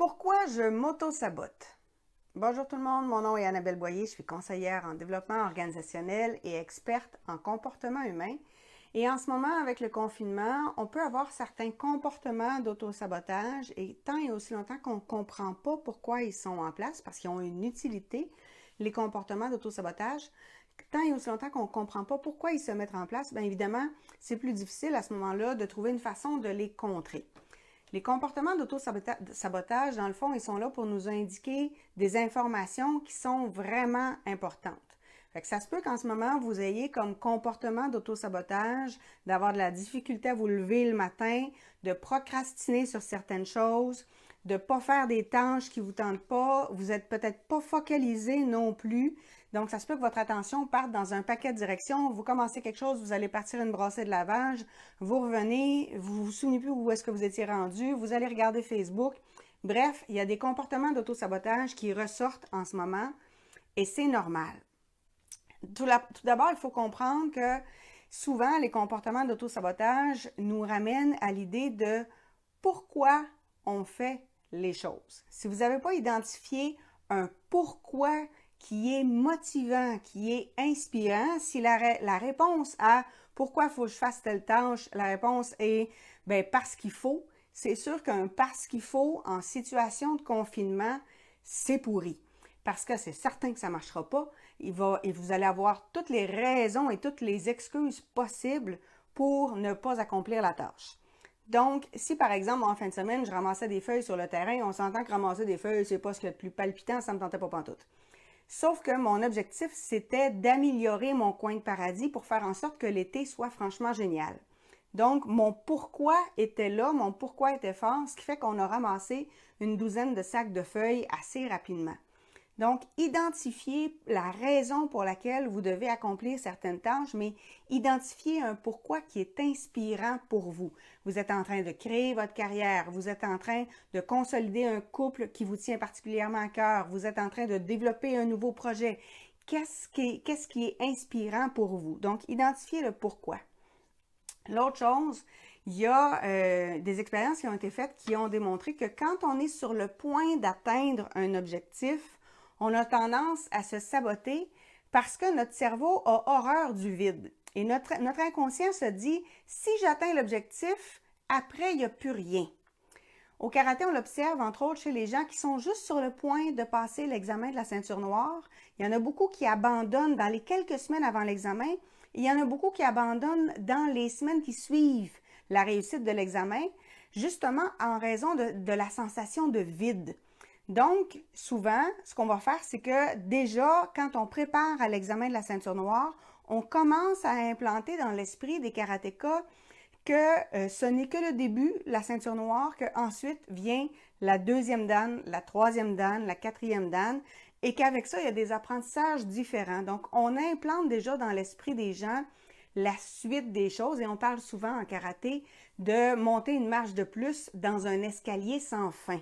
Pourquoi je m'auto-sabote? Bonjour tout le monde, mon nom est Annabelle Boyer, je suis conseillère en développement organisationnel et experte en comportement humain. Et en ce moment, avec le confinement, on peut avoir certains comportements d'auto-sabotage et tant et aussi longtemps qu'on ne comprend pas pourquoi ils sont en place, parce qu'ils ont une utilité, les comportements d'auto-sabotage, tant et aussi longtemps qu'on ne comprend pas pourquoi ils se mettent en place, bien évidemment, c'est plus difficile à ce moment-là de trouver une façon de les contrer. Les comportements d'auto-sabotage, dans le fond, ils sont là pour nous indiquer des informations qui sont vraiment importantes. Fait que ça se peut qu'en ce moment, vous ayez comme comportement d'auto-sabotage d'avoir de la difficulté à vous lever le matin, de procrastiner sur certaines choses, de ne pas faire des tâches qui ne vous tentent pas, vous n'êtes peut-être pas focalisé non plus. Donc, ça se peut que votre attention parte dans un paquet de directions. Vous commencez quelque chose, vous allez partir une brassée de lavage, vous revenez, vous vous souvenez plus où est-ce que vous étiez rendu, vous allez regarder Facebook. Bref, il y a des comportements d'auto-sabotage qui ressortent en ce moment et c'est normal. Tout d'abord, il faut comprendre que souvent, les comportements d'auto-sabotage nous ramènent à l'idée de pourquoi on fait les choses. Si vous n'avez pas identifié un pourquoi qui est motivant, qui est inspirant, si la réponse à pourquoi il faut que je fasse telle tâche, la réponse est bien parce qu'il faut, c'est sûr qu'un parce qu'il faut en situation de confinement, c'est pourri. Parce que c'est certain que ça ne marchera pas et vous allez avoir toutes les raisons et toutes les excuses possibles pour ne pas accomplir la tâche. Donc, si par exemple, en fin de semaine, je ramassais des feuilles sur le terrain, on s'entend que ramasser des feuilles, c'est pas ce qu'il y a de plus palpitant, ça ne me tentait pas pantoute. Sauf que mon objectif, c'était d'améliorer mon coin de paradis pour faire en sorte que l'été soit franchement génial. Donc, mon pourquoi était là, mon pourquoi était fort, ce qui fait qu'on a ramassé une douzaine de sacs de feuilles assez rapidement. Donc, identifiez la raison pour laquelle vous devez accomplir certaines tâches, mais identifiez un pourquoi qui est inspirant pour vous. Vous êtes en train de créer votre carrière, vous êtes en train de consolider un couple qui vous tient particulièrement à cœur, vous êtes en train de développer un nouveau projet. Qu'est-ce qui est inspirant pour vous? Donc, identifiez le pourquoi. L'autre chose, il y a des expériences qui ont été faites qui ont démontré que quand on est sur le point d'atteindre un objectif, on a tendance à se saboter parce que notre cerveau a horreur du vide. Et notre inconscient se dit, si j'atteins l'objectif, après, il n'y a plus rien. Au karaté, on l'observe, entre autres, chez les gens qui sont juste sur le point de passer l'examen de la ceinture noire. Il y en a beaucoup qui abandonnent dans les quelques semaines avant l'examen. Et il y en a beaucoup qui abandonnent dans les semaines qui suivent la réussite de l'examen, justement en raison de la sensation de vide. Donc, souvent, ce qu'on va faire, c'est que déjà, quand on prépare à l'examen de la ceinture noire, on commence à implanter dans l'esprit des karatékas que ce n'est que le début, la ceinture noire, qu'ensuite vient la deuxième dan, la troisième dan, la quatrième dan, et qu'avec ça, il y a des apprentissages différents. Donc, on implante déjà dans l'esprit des gens la suite des choses, et on parle souvent en karaté de monter une marche de plus dans un escalier sans fin.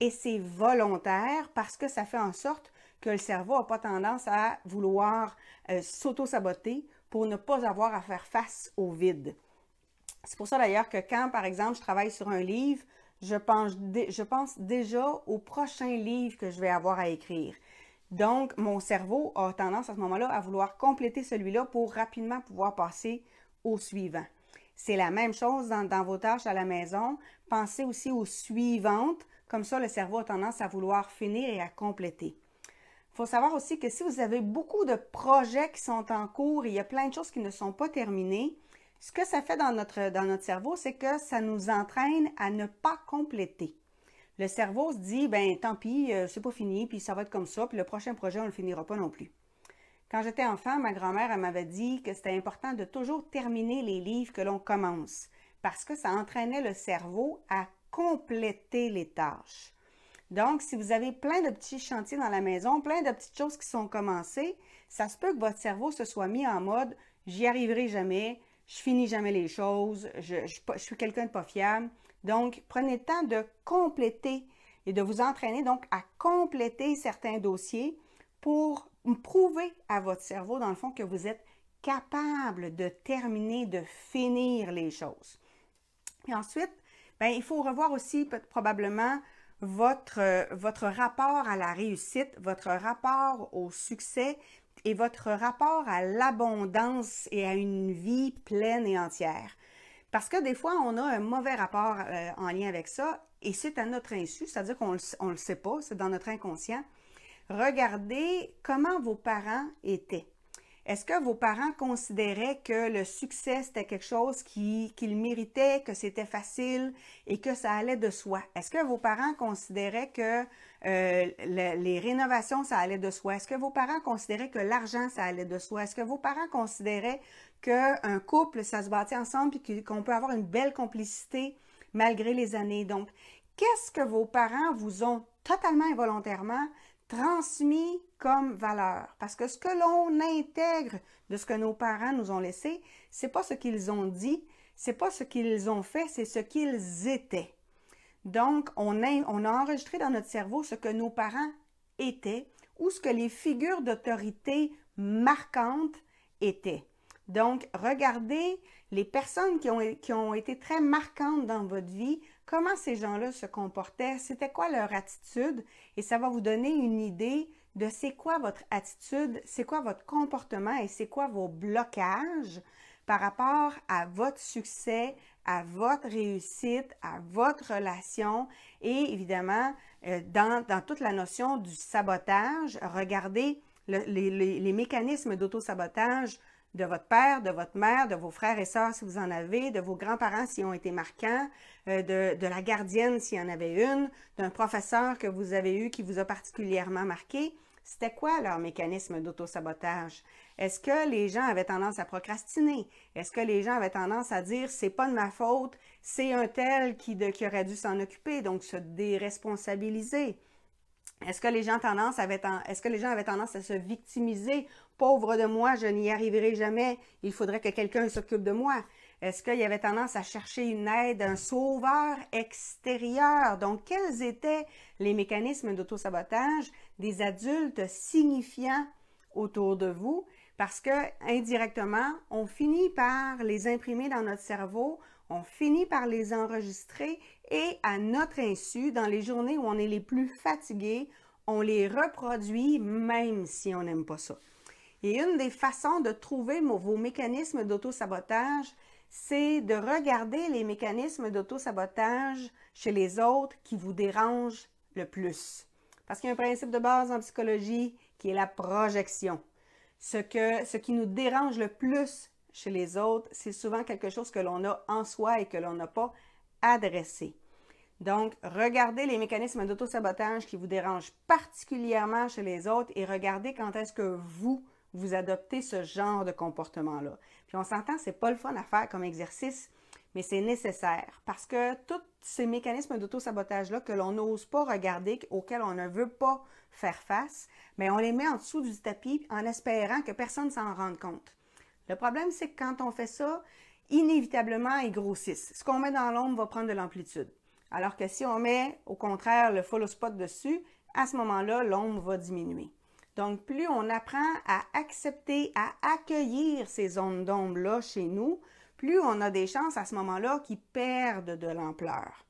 Et c'est volontaire parce que ça fait en sorte que le cerveau n'a pas tendance à vouloir s'auto-saboter pour ne pas avoir à faire face au vide. C'est pour ça d'ailleurs que quand, par exemple, je travaille sur un livre, je pense déjà au prochain livre que je vais avoir à écrire. Donc, mon cerveau a tendance à ce moment-là à vouloir compléter celui-là pour rapidement pouvoir passer au suivant. C'est la même chose dans vos tâches à la maison. Pensez aussi aux suivantes. Comme ça, le cerveau a tendance à vouloir finir et à compléter. Il faut savoir aussi que si vous avez beaucoup de projets qui sont en cours et il y a plein de choses qui ne sont pas terminées, ce que ça fait dans notre cerveau, c'est que ça nous entraîne à ne pas compléter. Le cerveau se dit, ben tant pis, c'est pas fini, puis ça va être comme ça, puis le prochain projet, on ne le finira pas non plus. Quand j'étais enfant, ma grand-mère, elle m'avait dit que c'était important de toujours terminer les livres que l'on commence, parce que ça entraînait le cerveau à compléter les tâches. Donc, si vous avez plein de petits chantiers dans la maison, plein de petites choses qui sont commencées, ça se peut que votre cerveau se soit mis en mode « j'y arriverai jamais, je finis jamais les choses, je suis quelqu'un de pas fiable ». Donc, prenez le temps de compléter et de vous entraîner donc à compléter certains dossiers pour prouver à votre cerveau, dans le fond, que vous êtes capable de terminer, de finir les choses. Et ensuite, bien, il faut revoir aussi probablement votre rapport à la réussite, votre rapport au succès et votre rapport à l'abondance et à une vie pleine et entière. Parce que des fois, on a un mauvais rapport en lien avec ça et c'est à notre insu, c'est-à-dire qu'on ne le sait pas, c'est dans notre inconscient. Regardez comment vos parents étaient. Est-ce que vos parents considéraient que le succès, c'était quelque chose qu'ils méritaient, que c'était facile et que ça allait de soi? Est-ce que vos parents considéraient que les rénovations, ça allait de soi? Est-ce que vos parents considéraient que l'argent, ça allait de soi? Est-ce que vos parents considéraient qu'un couple, ça se bâtit ensemble et qu'on peut avoir une belle complicité malgré les années? Donc, qu'est-ce que vos parents vous ont totalement involontairement transmis comme valeur. Parce que ce que l'on intègre de ce que nos parents nous ont laissé, c'est pas ce qu'ils ont dit, c'est pas ce qu'ils ont fait, c'est ce qu'ils étaient. Donc, on a enregistré dans notre cerveau ce que nos parents étaient ou ce que les figures d'autorité marquantes étaient. Donc, regardez les personnes qui ont été très marquantes dans votre vie, comment ces gens-là se comportaient, c'était quoi leur attitude, et ça va vous donner une idée de c'est quoi votre attitude, c'est quoi votre comportement et c'est quoi vos blocages par rapport à votre succès, à votre réussite, à votre relation et évidemment, dans toute la notion du sabotage, regardez les mécanismes d'auto-sabotage de votre père, de votre mère, de vos frères et sœurs si vous en avez, de vos grands-parents s'ils ont été marquants, de la gardienne s'il y en avait une, d'un professeur que vous avez eu qui vous a particulièrement marqué. C'était quoi leur mécanisme d'auto-sabotage? Est-ce que les gens avaient tendance à procrastiner? Est-ce que les gens avaient tendance à dire « c'est pas de ma faute, c'est un tel qui aurait dû s'en occuper », donc se déresponsabiliser? Est-ce que les gens avaient tendance à se victimiser? Pauvre de moi, je n'y arriverai jamais, il faudrait que quelqu'un s'occupe de moi. Est-ce qu'il y avait tendance à chercher une aide, un sauveur extérieur? Donc, quels étaient les mécanismes d'auto-sabotage des adultes signifiants autour de vous? Parce que, indirectement, on finit par les imprimer dans notre cerveau, on finit par les enregistrer et à notre insu, dans les journées où on est les plus fatigués, on les reproduit même si on n'aime pas ça. Et une des façons de trouver vos mécanismes d'auto-sabotage, c'est de regarder les mécanismes d'auto-sabotage chez les autres qui vous dérangent le plus. Parce qu'il y a un principe de base en psychologie qui est la projection. Ce qui nous dérange le plus chez les autres, c'est souvent quelque chose que l'on a en soi et que l'on n'a pas adressé. Donc, regardez les mécanismes d'auto-sabotage qui vous dérangent particulièrement chez les autres et regardez quand est-ce que vous adoptez ce genre de comportement-là. Puis on s'entend, c'est pas le fun à faire comme exercice, mais c'est nécessaire parce que tous ces mécanismes d'auto-sabotage-là que l'on n'ose pas regarder, auxquels on ne veut pas faire face, mais on les met en dessous du tapis en espérant que personne ne s'en rende compte. Le problème, c'est que quand on fait ça, inévitablement, ils grossissent. Ce qu'on met dans l'ombre va prendre de l'amplitude. Alors que si on met, au contraire, le follow spot dessus, à ce moment-là, l'ombre va diminuer. Donc, plus on apprend à accepter, à accueillir ces zones d'ombre-là chez nous, plus on a des chances à ce moment-là qu'ils perdent de l'ampleur.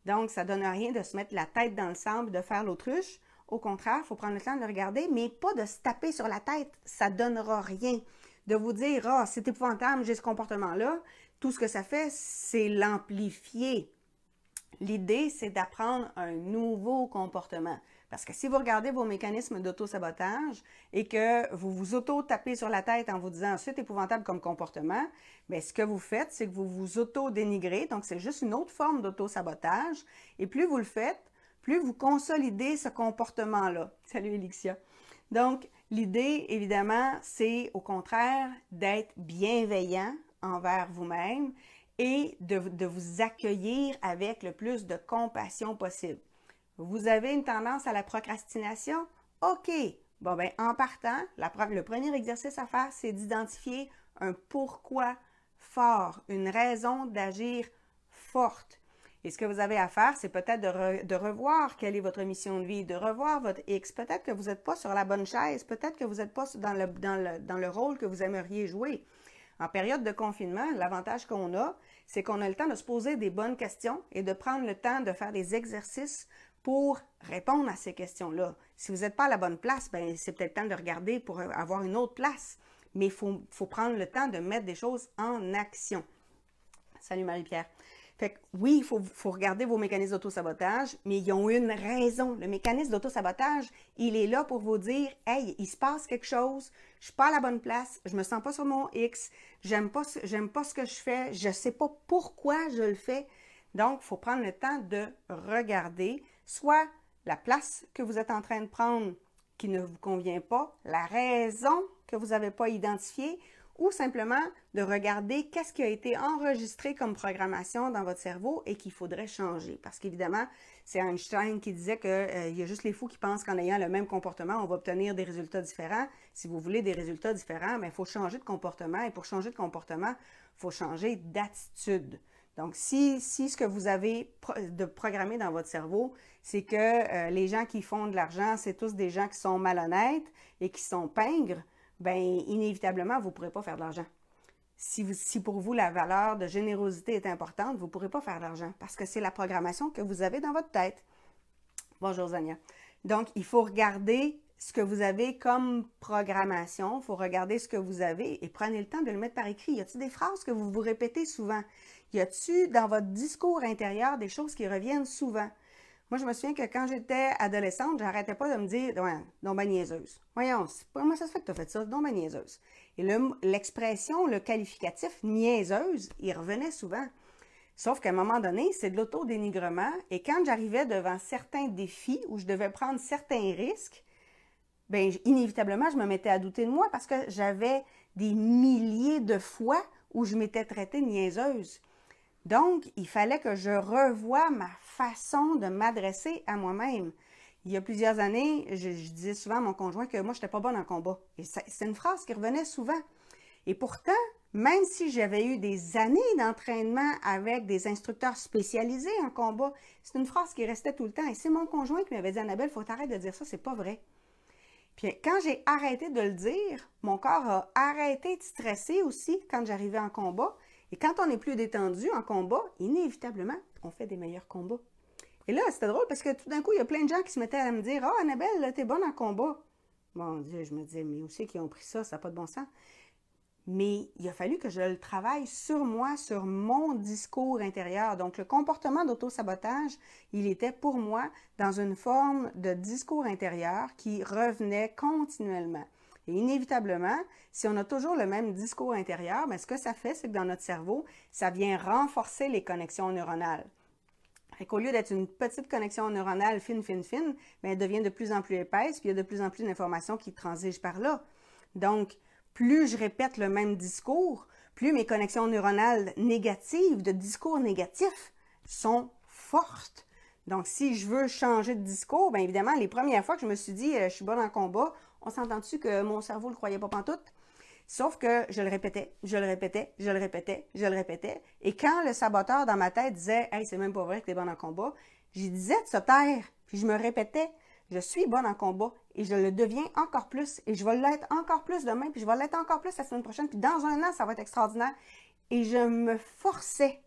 Donc, ça ne donne rien de se mettre la tête dans le sable, de faire l'autruche. Au contraire, il faut prendre le temps de le regarder, mais pas de se taper sur la tête. Ça ne donnera rien. De vous dire « Ah, c'est épouvantable, j'ai ce comportement-là », tout ce que ça fait, c'est l'amplifier. L'idée, c'est d'apprendre un nouveau comportement. Parce que si vous regardez vos mécanismes d'auto-sabotage et que vous vous auto-tapez sur la tête en vous disant « c'est épouvantable comme comportement », bien, ce que vous faites, c'est que vous vous auto-dénigrez. Donc, c'est juste une autre forme d'auto-sabotage. Et plus vous le faites, plus vous consolidez ce comportement-là. Salut, Elixia. Donc, l'idée, évidemment, c'est au contraire d'être bienveillant envers vous-même et de vous accueillir avec le plus de compassion possible. Vous avez une tendance à la procrastination? OK. Bon, bien, en partant, le premier exercice à faire, c'est d'identifier un pourquoi fort, une raison d'agir forte. Et ce que vous avez à faire, c'est peut-être de revoir quelle est votre mission de vie, de revoir votre X. Peut-être que vous n'êtes pas sur la bonne chaise, peut-être que vous n'êtes pas dans le rôle que vous aimeriez jouer. En période de confinement, l'avantage qu'on a, c'est qu'on a le temps de se poser des bonnes questions et de prendre le temps de faire des exercices pour répondre à ces questions-là. Si vous n'êtes pas à la bonne place, ben c'est peut-être temps de regarder pour avoir une autre place. Mais il faut prendre le temps de mettre des choses en action. Salut Marie-Pierre. Fait que oui, il faut regarder vos mécanismes d'auto-sabotage, mais ils ont une raison. Le mécanisme d'auto-sabotage, il est là pour vous dire « Hey, il se passe quelque chose, je suis pas à la bonne place, je me sens pas sur mon X, j'aime pas ce que je fais, je sais pas pourquoi je le fais. » Donc, il faut prendre le temps de regarder soit la place que vous êtes en train de prendre qui ne vous convient pas, la raison que vous n'avez pas identifiée, ou simplement de regarder qu'est-ce qui a été enregistré comme programmation dans votre cerveau et qu'il faudrait changer. Parce qu'évidemment, c'est Einstein qui disait qu'il y a juste les fous qui pensent qu'en ayant le même comportement, on va obtenir des résultats différents. Si vous voulez des résultats différents, il faut changer de comportement. Et pour changer de comportement, il faut changer d'attitude. Donc, si ce que vous avez de programmé dans votre cerveau, c'est que les gens qui font de l'argent, c'est tous des gens qui sont malhonnêtes et qui sont pingres, bien, inévitablement, vous ne pourrez pas faire de l'argent. Si pour vous, la valeur de générosité est importante, vous ne pourrez pas faire de l'argent parce que c'est la programmation que vous avez dans votre tête. Bonjour, Zania. Donc, il faut regarder ce que vous avez comme programmation, il faut regarder ce que vous avez et prenez le temps de le mettre par écrit. Y a-t-il des phrases que vous vous répétez souvent? Y a-t-il dans votre discours intérieur des choses qui reviennent souvent? Moi, je me souviens que quand j'étais adolescente, j'arrêtais pas de me dire « Ouais, donc ben niaiseuse. Voyons, comment ça se fait que tu as fait ça? Donc ben niaiseuse. » Et l'expression, le qualificatif « niaiseuse », il revenait souvent. Sauf qu'à un moment donné, c'est de l'autodénigrement. Et quand j'arrivais devant certains défis où je devais prendre certains risques, bien, inévitablement, je me mettais à douter de moi parce que j'avais des milliers de fois où je m'étais traitée de niaiseuse. Donc, il fallait que je revoie ma façon de m'adresser à moi-même. Il y a plusieurs années, je disais souvent à mon conjoint que moi, je n'étais pas bonne en combat. Et c'est une phrase qui revenait souvent. Et pourtant, même si j'avais eu des années d'entraînement avec des instructeurs spécialisés en combat, c'est une phrase qui restait tout le temps. Et c'est mon conjoint qui m'avait dit « Annabelle, il faut t'arrêter de dire ça, c'est pas vrai. » Puis quand j'ai arrêté de le dire, mon corps a arrêté de stresser aussi quand j'arrivais en combat. Et quand on est plus détendu en combat, inévitablement, on fait des meilleurs combats. Et là, c'était drôle parce que tout d'un coup, il y a plein de gens qui se mettaient à me dire « Ah, Annabelle, t'es bonne en combat. » Mon Dieu, je me disais « Mais où c'est qu'ils ont pris ça? Ça n'a pas de bon sens. » Mais il a fallu que je le travaille sur moi, sur mon discours intérieur. Donc, le comportement d'auto-sabotage, il était pour moi dans une forme de discours intérieur qui revenait continuellement. Et inévitablement, si on a toujours le même discours intérieur, bien, ce que ça fait, c'est que dans notre cerveau, ça vient renforcer les connexions neuronales. Au lieu d'être une petite connexion neuronale fine, bien, elle devient de plus en plus épaisse, puis il y a de plus en plus d'informations qui transigent par là. Donc, plus je répète le même discours, plus mes connexions neuronales négatives, de discours négatifs, sont fortes. Donc, si je veux changer de discours, bien évidemment, les premières fois que je me suis dit « je suis bonne en combat », on s'entend-tu que mon cerveau ne le croyait pas pantoute? Sauf que je le répétais, je le répétais, je le répétais, je le répétais. Et quand le saboteur dans ma tête disait « Hey, c'est même pas vrai que tu es bonne en combat », j'y disais de se taire, puis je me répétais « Je suis bonne en combat et je le deviens encore plus et je vais l'être encore plus demain, puis je vais l'être encore plus la semaine prochaine, puis dans un an, ça va être extraordinaire. » Et je me forçais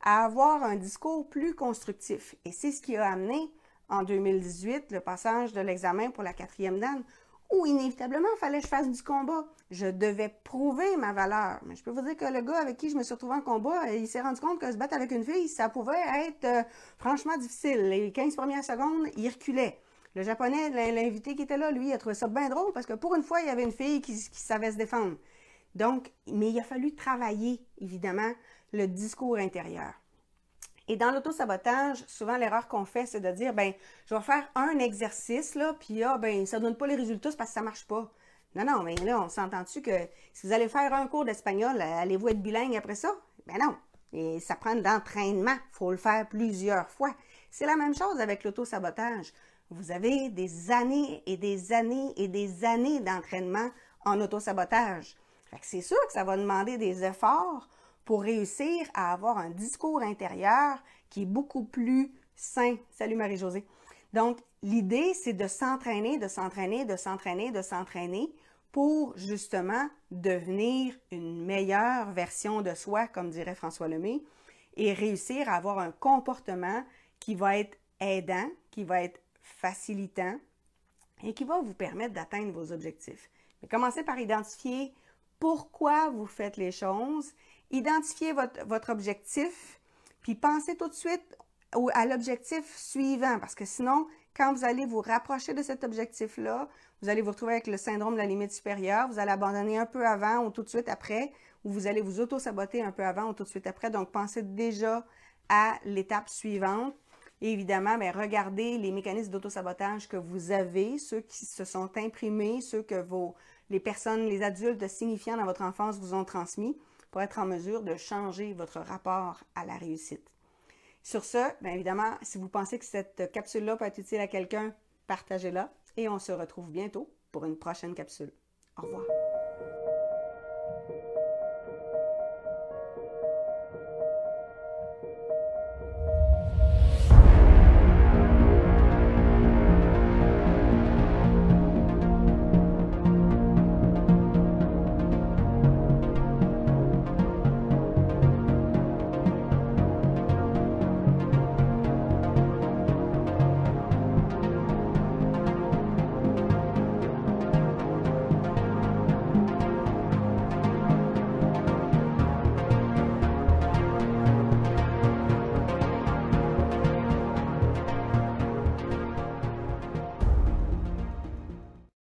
à avoir un discours plus constructif. Et c'est ce qui a amené en 2018 le passage de l'examen pour la 4e dan, où inévitablement, il fallait que je fasse du combat. Je devais prouver ma valeur. Mais je peux vous dire que le gars avec qui je me suis retrouvée en combat, il s'est rendu compte que se battre avec une fille, ça pouvait être franchement difficile. Les 15 premières secondes, il reculait. Le Japonais, l'invité qui était là, lui, il a trouvé ça bien drôle parce que pour une fois, il y avait une fille qui savait se défendre. Donc, mais il a fallu travailler, évidemment, le discours intérieur. Et dans l'auto-sabotage, souvent, l'erreur qu'on fait, c'est de dire, ben, je vais faire un exercice, là, puis ben, ça donne pas les résultats, c'est parce que ça marche pas. Non, mais là, on s'entend-tu que si vous allez faire un cours d'espagnol, allez-vous être bilingue après ça? Ben non. Et ça prend de l'entraînement. Il faut le faire plusieurs fois. C'est la même chose avec l'auto-sabotage. Vous avez des années et des années et des années d'entraînement en auto-sabotage. C'est sûr que ça va demander des efforts pour réussir à avoir un discours intérieur qui est beaucoup plus sain. Salut Marie-Josée. Donc, l'idée, c'est de s'entraîner, de s'entraîner, de s'entraîner, de s'entraîner pour justement devenir une meilleure version de soi, comme dirait François Lemay, et réussir à avoir un comportement qui va être aidant, qui va être facilitant et qui va vous permettre d'atteindre vos objectifs. Mais commencez par identifier pourquoi vous faites les choses, identifiez votre objectif, puis pensez tout de suite à l'objectif suivant, parce que sinon, quand vous allez vous rapprocher de cet objectif-là, vous allez vous retrouver avec le syndrome de la limite supérieure, vous allez abandonner un peu avant ou tout de suite après, ou vous allez vous auto-saboter un peu avant ou tout de suite après. Donc, pensez déjà à l'étape suivante. Et évidemment, bien, regardez les mécanismes d'auto-sabotage que vous avez, ceux qui se sont imprimés, ceux que les personnes, les adultes signifiants dans votre enfance vous ont transmis pour être en mesure de changer votre rapport à la réussite. Sur ce, bien évidemment, si vous pensez que cette capsule-là peut être utile à quelqu'un, partagez-la et on se retrouve bientôt pour une prochaine capsule. Au revoir.